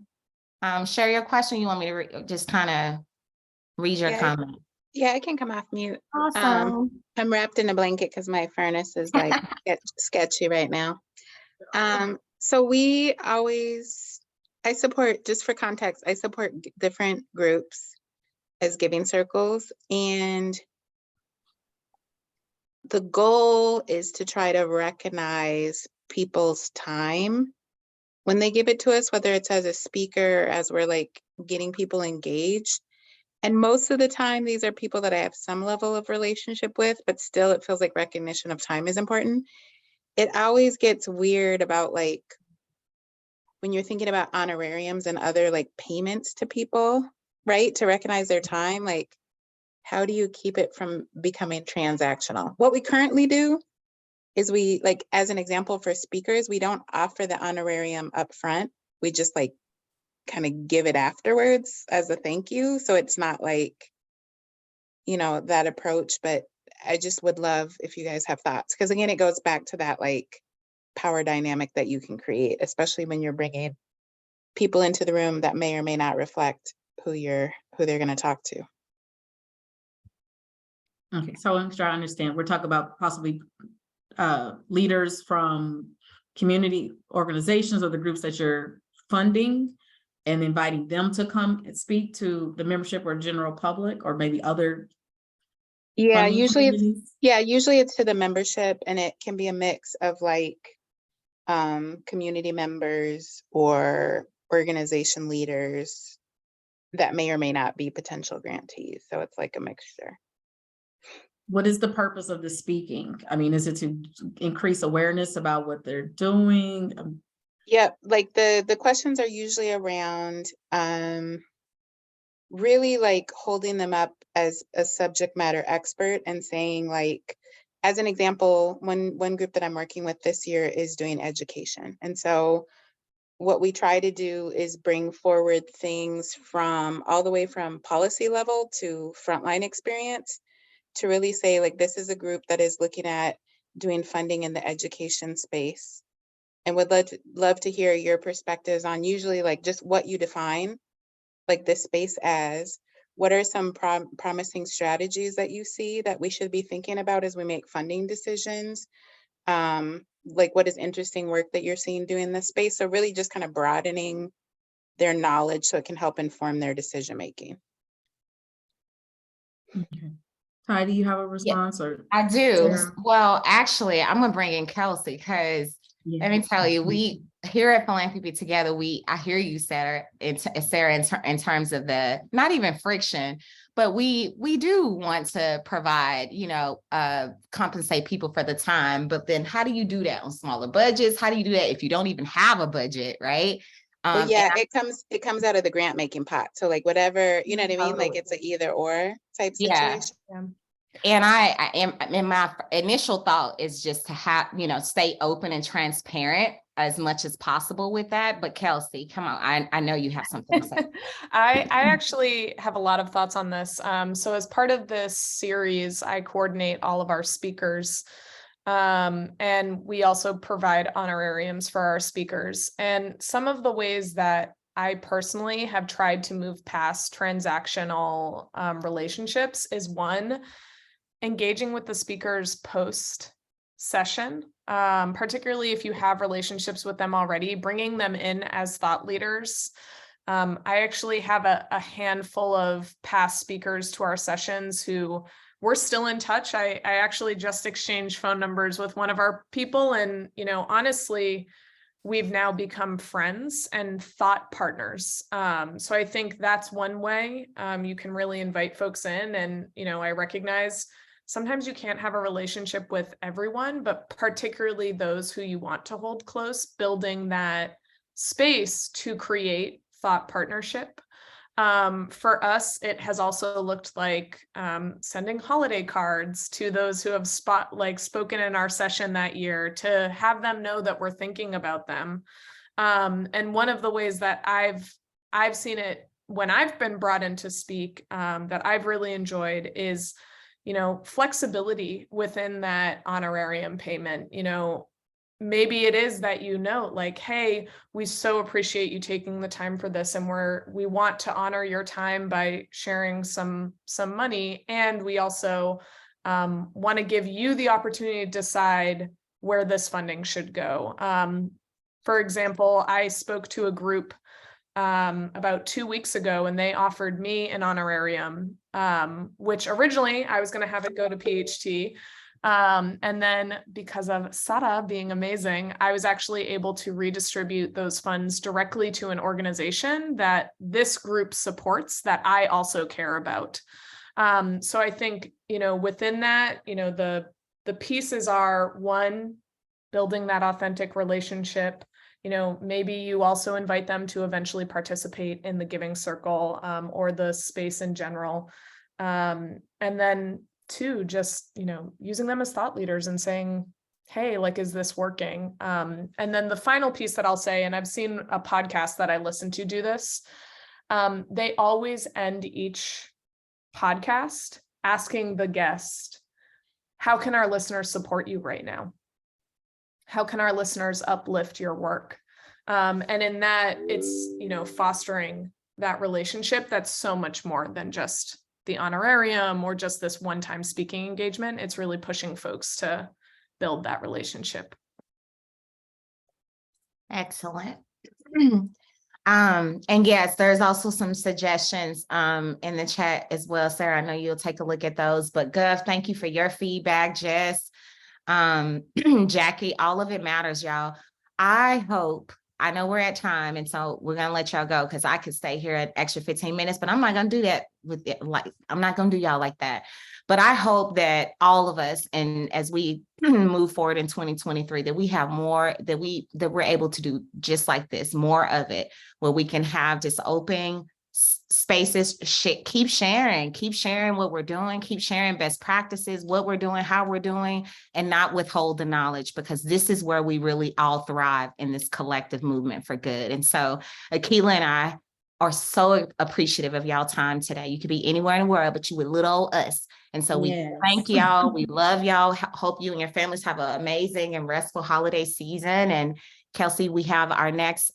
share your question? You want me to just kind of read your comment? Yeah, I can come off mute. Awesome. I'm wrapped in a blanket because my furnace is like sketchy right now. So I support, just for context, I support different groups as giving circles, and the goal is to try to recognize people's time when they give it to us, whether it's as a speaker, as we're like getting people engaged. And most of the time, these are people that I have some level of relationship with, but still it feels like recognition of time is important. It always gets weird about like, when you're thinking about honorariums and other like payments to people, right? To recognize their time, like, how do you keep it from becoming transactional? What we currently do is we, like, as an example for speakers, we don't offer the honorarium up front. We just like kind of give it afterwards as a thank you. So it's not like, that approach, but I just would love if you guys have thoughts. Because again, it goes back to that like power dynamic that you can create, especially when you're bringing people into the room that may or may not reflect who they're going to talk to. Okay, so I'm sure I understand. We're talking about possibly leaders from community organizations or the groups that you're funding, and inviting them to come and speak to the membership or general public, or maybe other. Yeah, usually it's to the membership, and it can be a mix of like community members or organization leaders that may or may not be potential grantees. So it's like a mixture. What is the purpose of the speaking? I mean, is it to increase awareness about what they're doing? Yeah, like the questions are usually around really like holding them up as a subject matter expert and saying, like, as an example, one group that I'm working with this year is doing education. And so what we try to do is bring forward things from all the way from policy level to frontline experience, to really say, like, this is a group that is looking at doing funding in the education space, and would love to hear your perspectives on usually like just what you define like this space as. What are some promising strategies that you see that we should be thinking about as we make funding decisions? Like, what is interesting work that you're seeing doing this space? So really just kind of broadening their knowledge so it can help inform their decision making. Okay. Ty, do you have a response? Yeah, or I do. Well, actually, I'm gonna bring in Kelsey, because let me tell you, we here at Philanthropy Together, I hear you, Sarah, in terms of the not even friction, but we do want to provide, compensate people for the time. But then how do you do that on smaller budgets? How do you do that if you don't even have a budget, right? Well, yeah, it comes out of the grant making pot. So like whatever, you know what I mean? Like it's a either or type situation. Yeah. And I am, in my initial thought is just to have, stay open and transparent as much as possible with that. But Kelsey, come on, I know you have something to say. I actually have a lot of thoughts on this. So as part of this series, I coordinate all of our speakers. And we also provide honorariums for our speakers. And some of the ways that I personally have tried to move past transactional relationships is one, engaging with the speakers post session, particularly if you have relationships with them already, bringing them in as thought leaders. I actually have a handful of past speakers to our sessions who we're still in touch. I actually just exchanged phone numbers with one of our people, and honestly, we've now become friends and thought partners. So I think that's one way you can really invite folks in. And I recognize sometimes you can't have a relationship with everyone, but particularly those who you want to hold close, building that space to create thought partnership. For us, it has also looked like sending holiday cards to those who have spoken in our session that year, to have them know that we're thinking about them. And one of the ways that I've seen it when I've been brought in to speak that I've really enjoyed is flexibility within that honorarium payment. Maybe it is that like, hey, we so appreciate you taking the time for this, and we want to honor your time by sharing some money, and we also want to give you the opportunity to decide where this funding should go. For example, I spoke to a group about 2 weeks ago, and they offered me an honorarium, which originally I was going to have it go to PHT. And then because of Sara being amazing, I was actually able to redistribute those funds directly to an organization that this group supports that I also care about. So I think, within that, the pieces are, one, building that authentic relationship. Maybe you also invite them to eventually participate in the giving circle or the space in general. And then two, just, using them as thought leaders and saying, hey, like, is this working? And then the final piece that I'll say, and I've seen a podcast that I listen to do this, they always end each podcast asking the guest, how can our listeners support you right now? How can our listeners uplift your work? And in that, it's, fostering that relationship that's so much more than just the honorarium or just this one-time speaking engagement. It's really pushing folks to build that relationship. Excellent. And yes, there's also some suggestions in the chat as well, Sarah. I know you'll take a look at those, but Gov, thank you for your feedback. Jess, Jackie, all of it matters, y'all. I know we're at time, and so we're gonna let y'all go because I could stay here an extra 15 minutes, but I'm not gonna do that with it. I'm not gonna do y'all like that. But I hope that all of us, and as we move forward in 2023, that we have more, that we're able to do just like this, more of it, where we can have just open spaces, keep sharing what we're doing, keep sharing best practices, what we're doing, how we're doing, and not withhold the knowledge, because this is where we really all thrive in this collective movement for good. And so Akilah and I are so appreciative of y'all time today. You could be anywhere in the world, but you with little old us. And so we thank y'all. We love y'all. Hope you and your families have an amazing and restful holiday season. And Kelsey, we have our next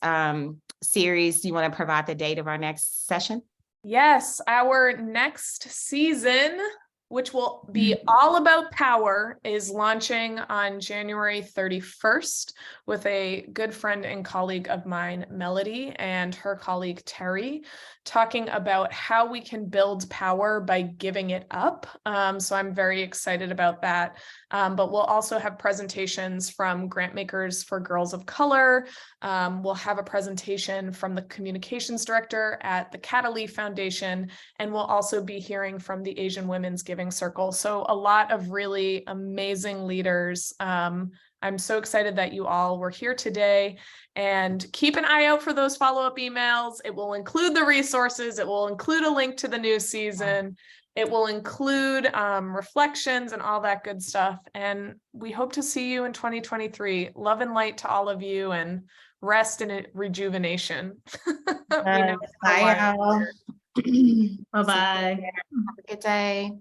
series. Do you want to provide the date of our next session? Yes, our next season, which will be all about power, is launching on January 31st with a good friend and colleague of mine, Melody, and her colleague, Terry, talking about how we can build power by giving it up. So I'm very excited about that. But we'll also have presentations from grant makers for girls of color. We'll have a presentation from the communications director at the Cataly Foundation, and we'll also be hearing from the Asian Women's Giving Circle. So a lot of really amazing leaders. I'm so excited that you all were here today, and keep an eye out for those follow-up emails. It will include the resources. It will include a link to the new season. It will include reflections and all that good stuff. And we hope to see you in 2023. Love and light to all of you, and rest and rejuvenation. We know it's been a Bye, while. y'all. Bye-bye. Have a good day.